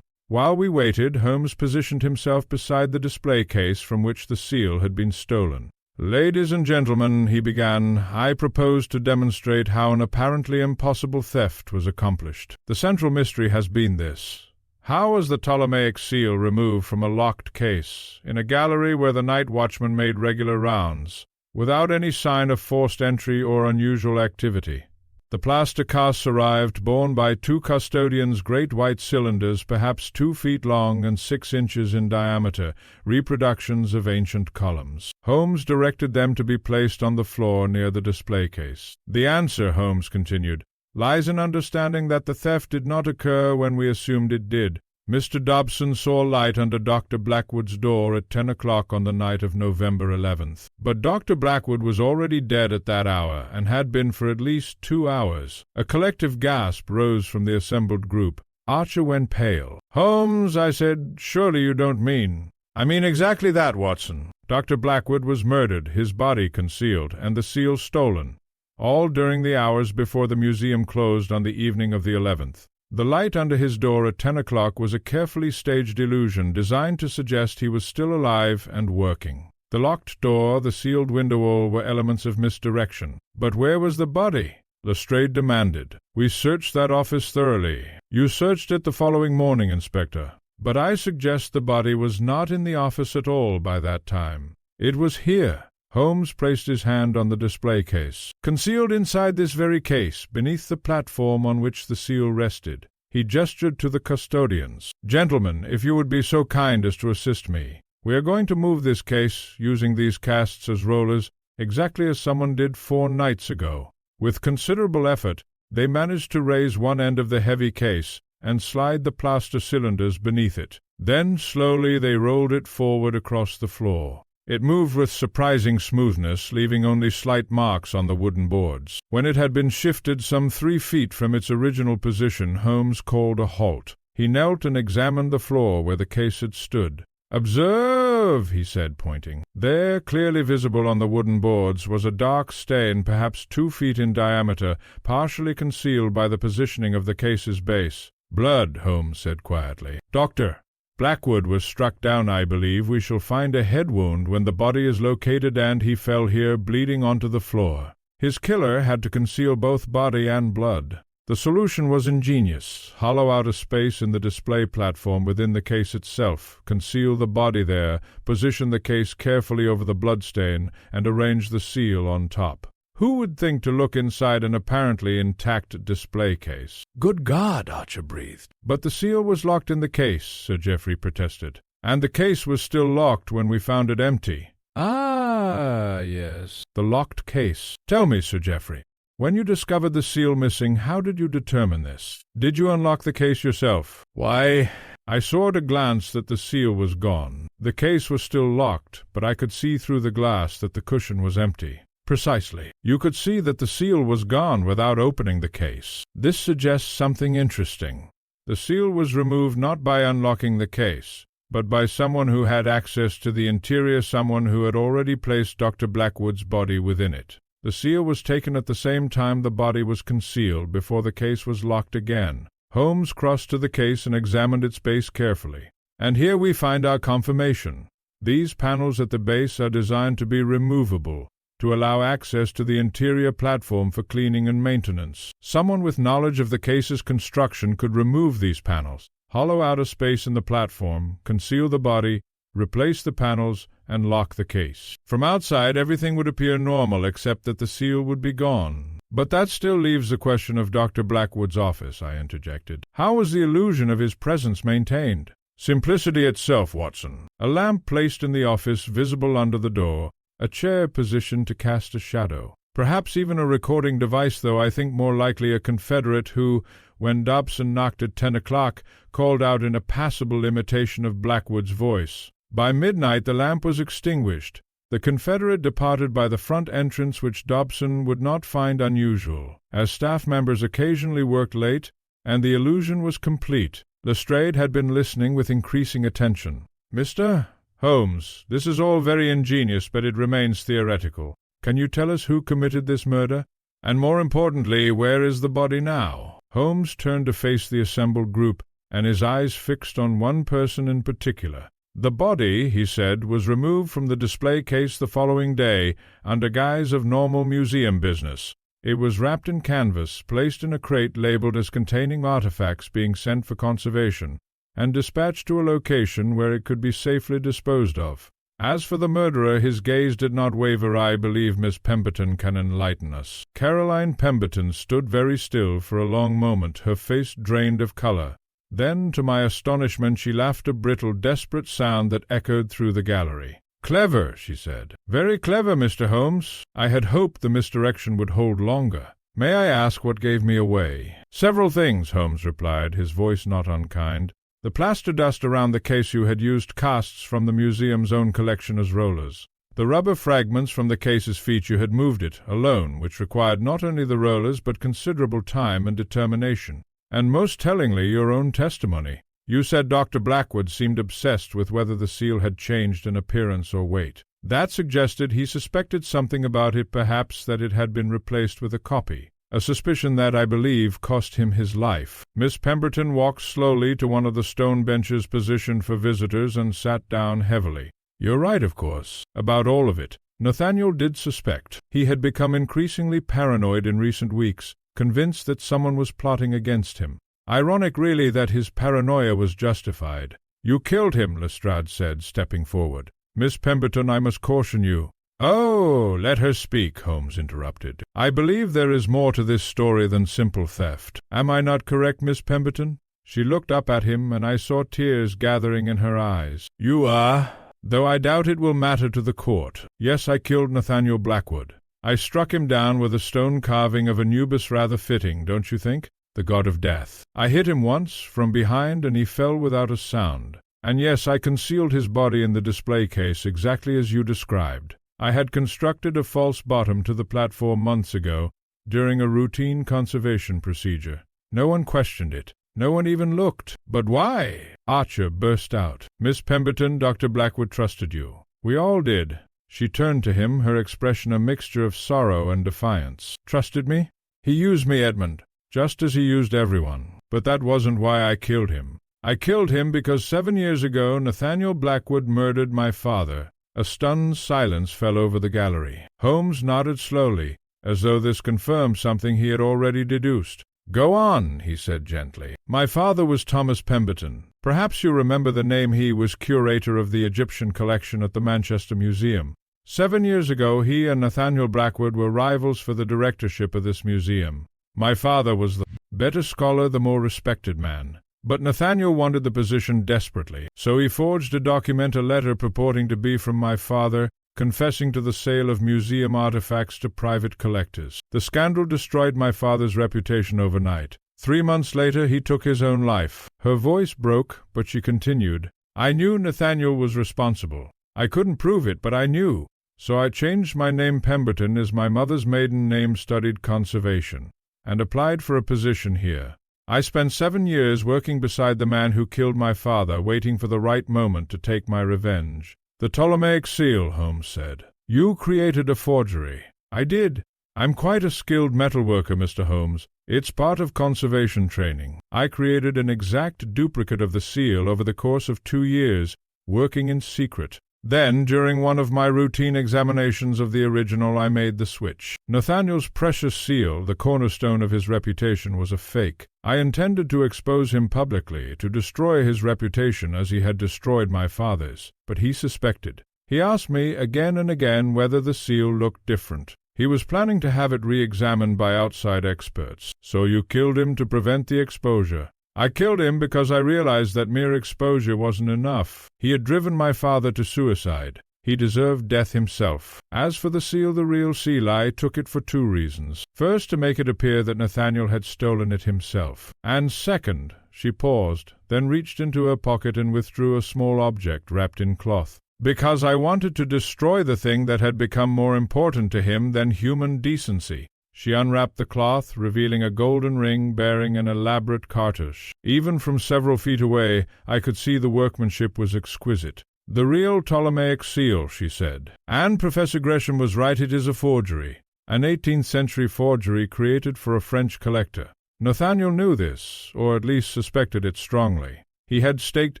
Speaker 1: While we waited, Holmes positioned himself beside the display case from which the seal had been stolen. "Ladies and gentlemen," he began, "I propose to demonstrate how an apparently impossible theft was accomplished. The central mystery has been this. How was the Ptolemaic seal removed from a locked case, in a gallery where the night watchman made regular rounds, without any sign of forced entry or unusual activity? The plaster casts arrived, borne by 2 custodians' great white cylinders, perhaps 2 feet long and 6 inches in diameter, reproductions of ancient columns. Holmes directed them to be placed on the floor near the display case. "The answer," Holmes continued, "lies in understanding that the theft did not occur when we assumed it did. Mr. Dobson saw light under Dr. Blackwood's door at 10 o'clock on the night of November 11th. But Dr. Blackwood was already dead at that hour, and had been for at least 2 hours. A collective gasp rose from the assembled group. Archer went pale. "Holmes," I said, "surely you don't mean—" "I mean exactly that, Watson. Dr. Blackwood was murdered, his body concealed, and the seal stolen, all during the hours before the museum closed on the evening of the 11th. The light under his door at 10 o'clock was a carefully staged illusion designed to suggest he was still alive and working. The locked door, the sealed window all were elements of misdirection. But where was the body?" Lestrade demanded. "We searched that office thoroughly. You searched it the following morning, Inspector. But I suggest the body was not in the office at all by that time. It was here." Holmes placed his hand on the display case. "Concealed inside this very case, beneath the platform on which the seal rested." He gestured to the custodians. "Gentlemen, if you would be so kind as to assist me. We are going to move this case, using these casts as rollers, exactly as someone did 4 nights ago." With considerable effort, they managed to raise one end of the heavy case and slide the plaster cylinders beneath it. Then slowly they rolled it forward across the floor. It moved with surprising smoothness, leaving only slight marks on the wooden boards. When it had been shifted some 3 feet from its original position, Holmes called a halt. He knelt and examined the floor where the case had stood. "Observe!" Observe, he said, pointing. There, clearly visible on the wooden boards, was a dark stain perhaps 2 feet in diameter, partially concealed by the positioning of the case's base. Blood, Holmes said quietly. Doctor, Blackwood was struck down, I believe. We shall find a head wound when the body is located, and he fell here bleeding onto the floor. His killer had to conceal both body and blood. The solution was ingenious. Hollow out a space in the display platform within the case itself, conceal the body there, position the case carefully over the bloodstain, and arrange the seal on top. Who would think to look inside an apparently intact display case? Good God, Archer breathed. But the seal was locked in the case, Sir Geoffrey protested. And the case was still locked when we found it empty. Ah, yes, the locked case. Tell me, Sir Geoffrey, when you discovered the seal missing, how did you determine this? Did you unlock the case yourself? Why, I saw at a glance that the seal was gone. The case was still locked, but I could see through the glass that the cushion was empty. Precisely. You could see that the seal was gone without opening the case. This suggests something interesting. The seal was removed not by unlocking the case, but by someone who had access to the interior, someone who had already placed Dr. Blackwood's body within it. The seal was taken at the same time the body was concealed, before the case was locked again. Holmes crossed to the case and examined its base carefully. And here we find our confirmation. These panels at the base are designed to be removable, to allow access to the interior platform for cleaning and maintenance. Someone with knowledge of the case's construction could remove these panels, hollow out a space in the platform, conceal the body, replace the panels, and lock the case. From outside, everything would appear normal except that the seal would be gone. But that still leaves the question of Dr. Blackwood's office, I interjected. How was the illusion of his presence maintained? Simplicity itself, Watson. A lamp placed in the office, visible under the door, a chair positioned to cast a shadow. Perhaps even a recording device, though I think more likely a confederate who, when Dobson knocked at 10 o'clock, called out in a passable imitation of Blackwood's voice. By midnight the lamp was extinguished. The confederate departed by the front entrance, which Dobson would not find unusual, as staff members occasionally worked late, and the illusion was complete. Lestrade had been listening with increasing attention. Mr. Holmes, this is all very ingenious, but it remains theoretical. Can you tell us who committed this murder? And more importantly, where is the body now? Holmes turned to face the assembled group, and his eyes fixed on one person in particular. The body, he said, was removed from the display case the following day, under guise of normal museum business. It was wrapped in canvas, placed in a crate labeled as containing artifacts being sent for conservation, and dispatched to a location where it could be safely disposed of. As for the murderer, his gaze did not waver. I believe Miss Pemberton can enlighten us. Caroline Pemberton stood very still for a long moment, her face drained of color. Then, to my astonishment, she laughed a brittle, desperate sound that echoed through the gallery. "Clever," she said. "Very clever, Mr. Holmes. I had hoped the misdirection would hold longer. May I ask what gave me away?" "Several things," Holmes replied, his voice not unkind. "The plaster dust around the case you had used casts from the museum's own collection as rollers. The rubber fragments from the case's feet you had moved it, alone, which required not only the rollers but considerable time and determination. And most tellingly, your own testimony. You said Dr. Blackwood seemed obsessed with whether the seal had changed in appearance or weight. That suggested he suspected something about it, perhaps that it had been replaced with a copy, a suspicion that, I believe, cost him his life. Miss Pemberton walked slowly to one of the stone benches positioned for visitors and sat down heavily. You're right, of course, about all of it. Nathaniel did suspect. He had become increasingly paranoid in recent weeks, convinced that someone was plotting against him. Ironic, really, that his paranoia was justified. "You killed him," Lestrade said, stepping forward. "Miss Pemberton, I must caution you." "Oh, let her speak," Holmes interrupted. "I believe there is more to this story than simple theft. Am I not correct, Miss Pemberton?" She looked up at him, and I saw tears gathering in her eyes. "You are, though I doubt it will matter to the court. Yes, I killed Nathaniel Blackwood. I struck him down with a stone carving of Anubis, rather fitting, don't you think? The god of death. I hit him once, from behind, and he fell without a sound. And yes, I concealed his body in the display case, exactly as you described. I had constructed a false bottom to the platform months ago, during a routine conservation procedure. No one questioned it. No one even looked. But why? Archer burst out. Miss Pemberton, Dr. Blackwood trusted you. We all did. She turned to him, her expression a mixture of sorrow and defiance. Trusted me? He used me, Edmund, just as he used everyone. But that wasn't why I killed him. I killed him because 7 years ago Nathaniel Blackwood murdered my father. A stunned silence fell over the gallery. Holmes nodded slowly, as though this confirmed something he had already deduced. Go on, he said gently. My father was Thomas Pemberton. Perhaps you remember the name. He was curator of the Egyptian collection at the Manchester Museum. 7 years ago he and Nathaniel Blackwood were rivals for the directorship of this museum. My father was the better scholar, the more respected man. But Nathaniel wanted the position desperately, so he forged a document, a letter purporting to be from my father, confessing to the sale of museum artifacts to private collectors. The scandal destroyed my father's reputation overnight. 3 months later he took his own life. Her voice broke, but she continued, I knew Nathaniel was responsible. I couldn't prove it, but I knew. So I changed my name Pemberton as my mother's maiden name, studied conservation, and applied for a position here. I spent 7 years working beside the man who killed my father, waiting for the right moment to take my revenge. The Ptolemaic seal, Holmes said. You created a forgery. I did. I'm quite a skilled metalworker, Mr. Holmes. It's part of conservation training. I created an exact duplicate of the seal over the course of 2 years, working in secret. Then, during one of my routine examinations of the original, I made the switch. Nathaniel's precious seal, the cornerstone of his reputation, was a fake. I intended to expose him publicly, to destroy his reputation as he had destroyed my father's. But he suspected. He asked me again and again whether the seal looked different. He was planning to have it re-examined by outside experts. So you killed him to prevent the exposure. I killed him because I realized that mere exposure wasn't enough. He had driven my father to suicide. He deserved death himself. As for the seal, the real seal, I took it for 2 reasons. First, to make it appear that Nathaniel had stolen it himself. And second, she paused, then reached into her pocket and withdrew a small object wrapped in cloth. Because I wanted to destroy the thing that had become more important to him than human decency. She unwrapped the cloth, revealing a golden ring bearing an elaborate cartouche. Even from several feet away, I could see the workmanship was exquisite. The real Ptolemaic seal, she said. And Professor Gresham was right, it is a forgery. An 18th-century forgery created for a French collector. Nathaniel knew this, or at least suspected it strongly. He had staked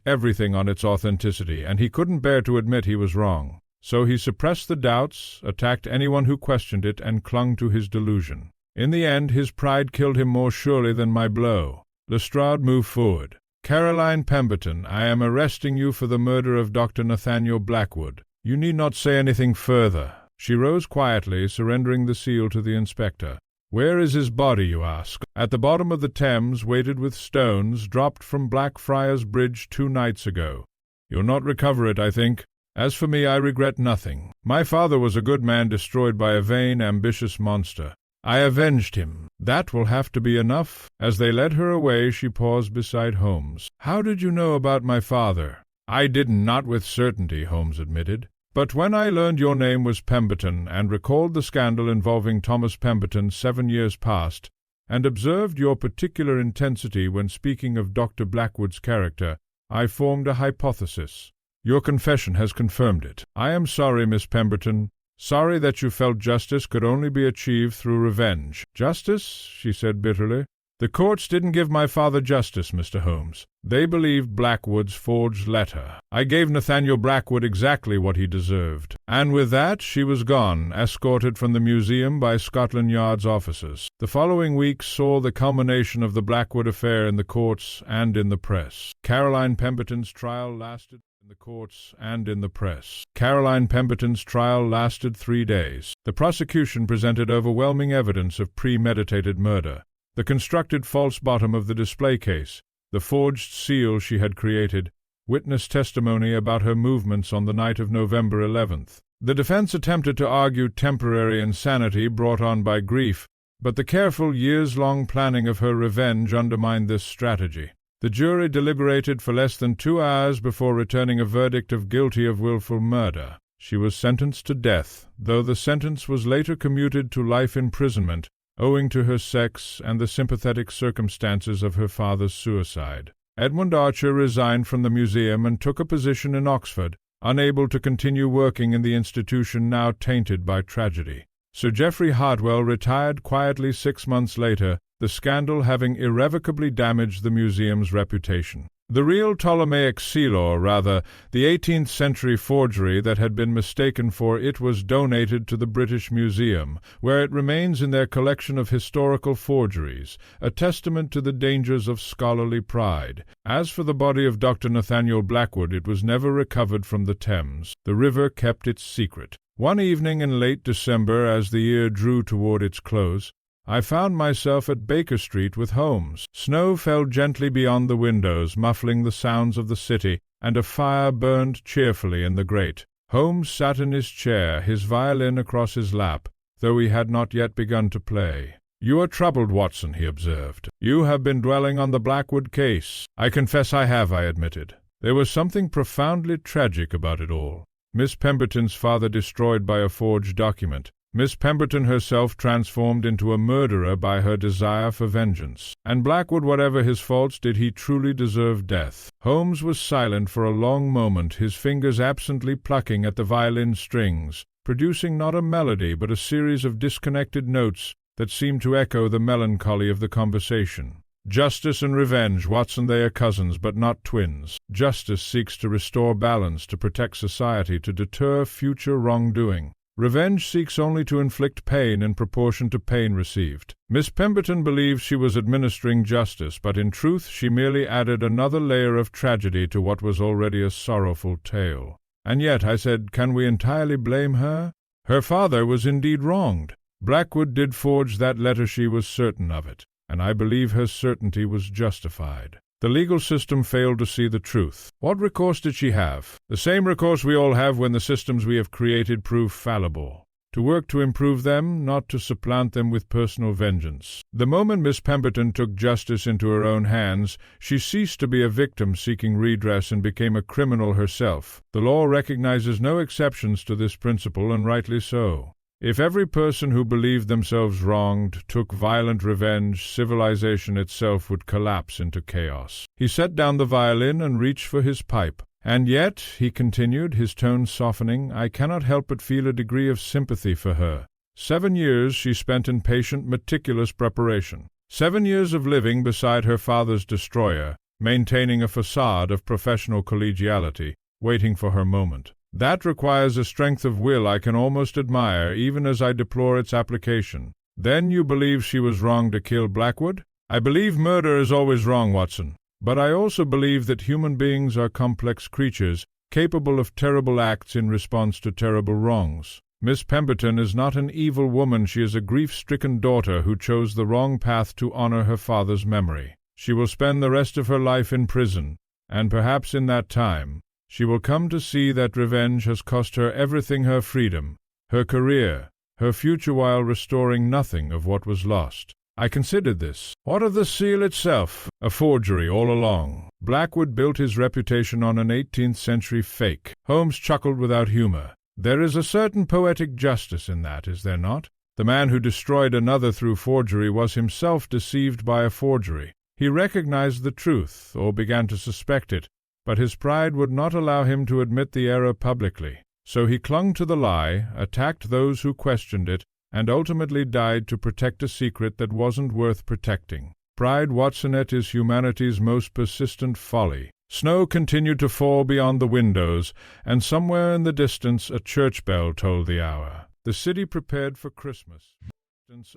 Speaker 1: everything on its authenticity, and he couldn't bear to admit he was wrong. So he suppressed the doubts, attacked anyone who questioned it, and clung to his delusion. In the end, his pride killed him more surely than my blow. Lestrade moved forward. Caroline Pemberton, I am arresting you for the murder of Dr. Nathaniel Blackwood. You need not say anything further. She rose quietly, surrendering the seal to the inspector. Where is his body, you ask? At the bottom of the Thames, weighted with stones, dropped from Blackfriars Bridge 2 nights ago. You'll not recover it, I think. As for me, I regret nothing. My father was a good man destroyed by a vain, ambitious monster. I avenged him. That will have to be enough. As they led her away, she paused beside Holmes. How did you know about my father? I did not with certainty, Holmes admitted. But when I learned your name was Pemberton, and recalled the scandal involving Thomas Pemberton 7 years past, and observed your particular intensity when speaking of Dr. Blackwood's character, I formed a hypothesis. Your confession has confirmed it. I am sorry, Miss Pemberton. Sorry that you felt justice could only be achieved through revenge. Justice? She said bitterly. The courts didn't give my father justice, Mr. Holmes. They believed Blackwood's forged letter. I gave Nathaniel Blackwood exactly what he deserved. And with that, she was gone, escorted from the museum by Scotland Yard's officers. The following week saw the culmination of the Blackwood affair in the courts and in the press. Caroline Pemberton's trial lasted in the courts and in the press. Caroline Pemberton's trial lasted 3 days. The prosecution presented overwhelming evidence of premeditated murder. The constructed false bottom of the display case, the forged seal she had created, witness testimony about her movements on the night of November 11th. The defense attempted to argue temporary insanity brought on by grief, but the careful years-long planning of her revenge undermined this strategy. The jury deliberated for less than 2 hours before returning a verdict of guilty of willful murder. She was sentenced to death, though the sentence was later commuted to life imprisonment, owing to her sex and the sympathetic circumstances of her father's suicide. Edmund Archer resigned from the museum and took a position in Oxford, unable to continue working in the institution now tainted by tragedy. Sir Geoffrey Hartwell retired quietly 6 months later, the scandal having irrevocably damaged the museum's reputation. The real Ptolemaic seal, or rather, the 18th century forgery that had been mistaken for it, was donated to the British Museum, where it remains in their collection of historical forgeries, a testament to the dangers of scholarly pride. As for the body of Dr. Nathaniel Blackwood, it was never recovered from the Thames. The river kept its secret. One evening in late December, as the year drew toward its close, I found myself at Baker Street with Holmes. Snow fell gently beyond the windows, muffling the sounds of the city, and a fire burned cheerfully in the grate. Holmes sat in his chair, his violin across his lap, though he had not yet begun to play. "You are troubled, Watson," he observed. "You have been dwelling on the Blackwood case." "I confess I have," I admitted. "There was something profoundly tragic about it all. Miss Pemberton's father destroyed by a forged document. Miss Pemberton herself transformed into a murderer by her desire for vengeance. And Blackwood, whatever his faults, did he truly deserve death?" Holmes was silent for a long moment, his fingers absently plucking at the violin strings, producing not a melody but a series of disconnected notes that seemed to echo the melancholy of the conversation. "Justice and revenge, Watson, they are cousins, but not twins. Justice seeks to restore balance, to protect society, to deter future wrongdoing. Revenge seeks only to inflict pain in proportion to pain received. Miss Pemberton believes she was administering justice, but in truth she merely added another layer of tragedy to what was already a sorrowful tale. And yet, I said, can we entirely blame her? Her father was indeed wronged. Blackwood did forge that letter, she was certain of it, and I believe her certainty was justified. The legal system failed to see the truth. What recourse did she have? The same recourse we all have when the systems we have created prove fallible. To work to improve them, not to supplant them with personal vengeance. The moment Miss Pemberton took justice into her own hands, she ceased to be a victim seeking redress and became a criminal herself. The law recognizes no exceptions to this principle, and rightly so. If every person who believed themselves wronged took violent revenge, civilization itself would collapse into chaos. He set down the violin and reached for his pipe. "And yet," he continued, his tone softening, "I cannot help but feel a degree of sympathy for her. 7 years she spent in patient, meticulous preparation. 7 years of living beside her father's destroyer, maintaining a facade of professional collegiality, waiting for her moment. That requires a strength of will I can almost admire, even as I deplore its application. Then you believe she was wrong to kill Blackwood?" "I believe murder is always wrong, Watson. But I also believe that human beings are complex creatures, capable of terrible acts in response to terrible wrongs. Miss Pemberton is not an evil woman, she is a grief-stricken daughter who chose the wrong path to honor her father's memory. She will spend the rest of her life in prison, and perhaps in that time she will come to see that revenge has cost her everything: her freedom, her career, her future, while restoring nothing of what was lost." I considered this. What of the seal itself? A forgery all along. Blackwood built his reputation on an 18th century fake. Holmes chuckled without humor. "There is a certain poetic justice in that, is there not? The man who destroyed another through forgery was himself deceived by a forgery. He recognized the truth, or began to suspect it, but his pride would not allow him to admit the error publicly. So he clung to the lie, attacked those who questioned it, and ultimately died to protect a secret that wasn't worth protecting. Pride, Watsonette, is humanity's most persistent folly." Snow continued to fall beyond the windows, and somewhere in the distance a church bell tolled the hour. The city prepared for Christmas.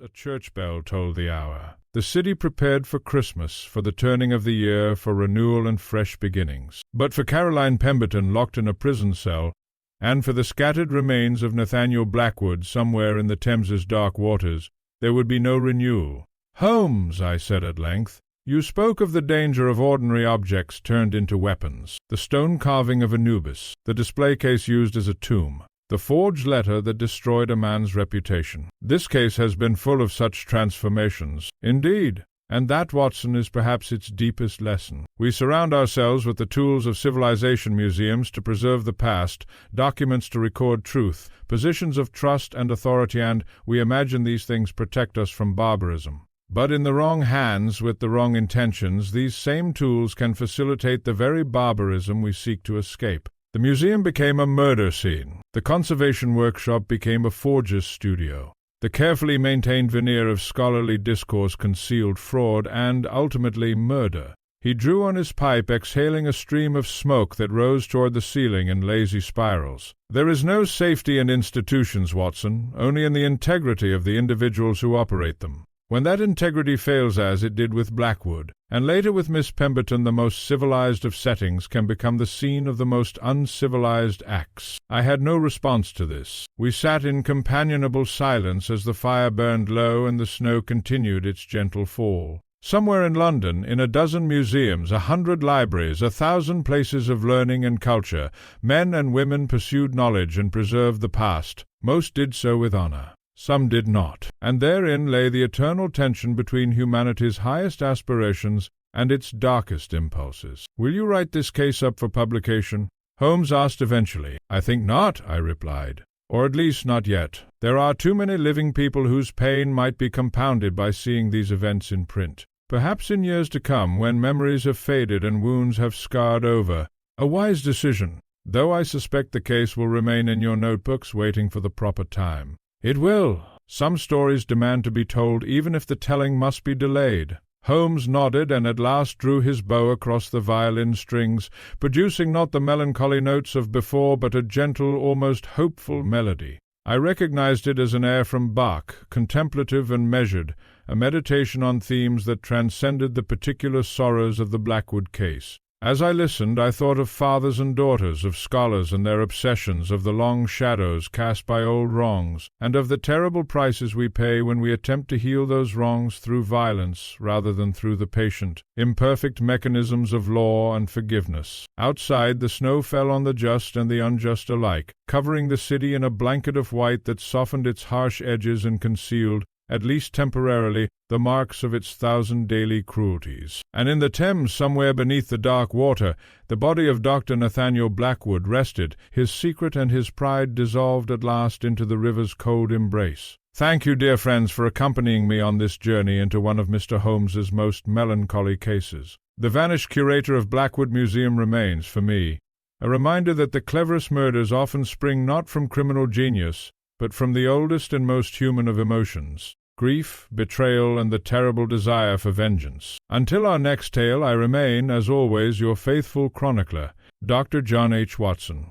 Speaker 1: A church bell tolled the hour. The city prepared for Christmas, for the turning of the year, for renewal and fresh beginnings. But for Caroline Pemberton, locked in a prison cell, and for the scattered remains of Nathaniel Blackwood somewhere in the Thames's dark waters, there would be no renewal. "Holmes," I said at length, "you spoke of the danger of ordinary objects turned into weapons. The stone carving of Anubis, the display case used as a tomb, the forged letter that destroyed a man's reputation. This case has been full of such transformations." "Indeed." And that, Watson, is perhaps its deepest lesson. We surround ourselves with the tools of civilization museums to preserve the past, documents to record truth, positions of trust and authority, and we imagine these things protect us from barbarism. But in the wrong hands, with the wrong intentions, these same tools can facilitate the very barbarism we seek to escape. The museum became a murder scene. The conservation workshop became a forger's studio. The carefully maintained veneer of scholarly discourse concealed fraud and, ultimately, murder. He drew on his pipe, exhaling a stream of smoke that rose toward the ceiling in lazy spirals. There is no safety in institutions, Watson, only in the integrity of the individuals who operate them. When that integrity fails, as it did with Blackwood, and later with Miss Pemberton, the most civilized of settings can become the scene of the most uncivilized acts. I had no response to this. We sat in companionable silence as the fire burned low and the snow continued its gentle fall. Somewhere in London, in a dozen museums, 100 libraries, 1,000 places of learning and culture, men and women pursued knowledge and preserved the past. Most did so with honor. Some did not, and therein lay the eternal tension between humanity's highest aspirations and its darkest impulses. "Will you write this case up for publication?" Holmes asked eventually. "I think not," I replied. "Or at least not yet. There are too many living people whose pain might be compounded by seeing these events in print. Perhaps in years to come, when memories have faded and wounds have scarred over. A wise decision, though I suspect the case will remain in your notebooks waiting for the proper time." "It will. Some stories demand to be told even if the telling must be delayed." Holmes nodded and at last drew his bow across the violin strings, producing not the melancholy notes of before, but a gentle, almost hopeful melody. I recognized it as an air from Bach, contemplative and measured, a meditation on themes that transcended the particular sorrows of the Blackwood case. As I listened, I thought of fathers and daughters, of scholars and their obsessions, of the long shadows cast by old wrongs, and of the terrible prices we pay when we attempt to heal those wrongs through violence rather than through the patient, imperfect mechanisms of law and forgiveness. Outside, the snow fell on the just and the unjust alike, covering the city in a blanket of white that softened its harsh edges and concealed, at least temporarily, the marks of its 1,000 daily cruelties. And in the Thames, somewhere beneath the dark water, the body of Dr. Nathaniel Blackwood rested, his secret and his pride dissolved at last into the river's cold embrace. Thank you, dear friends, for accompanying me on this journey into one of Mr. Holmes's most melancholy cases. The vanished curator of Blackwood Museum remains, for me, a reminder that the cleverest murders often spring not from criminal genius, but from the oldest and most human of emotions, grief, betrayal, and the terrible desire for vengeance. Until our next tale, I remain, as always, your faithful chronicler, Dr. John H. Watson.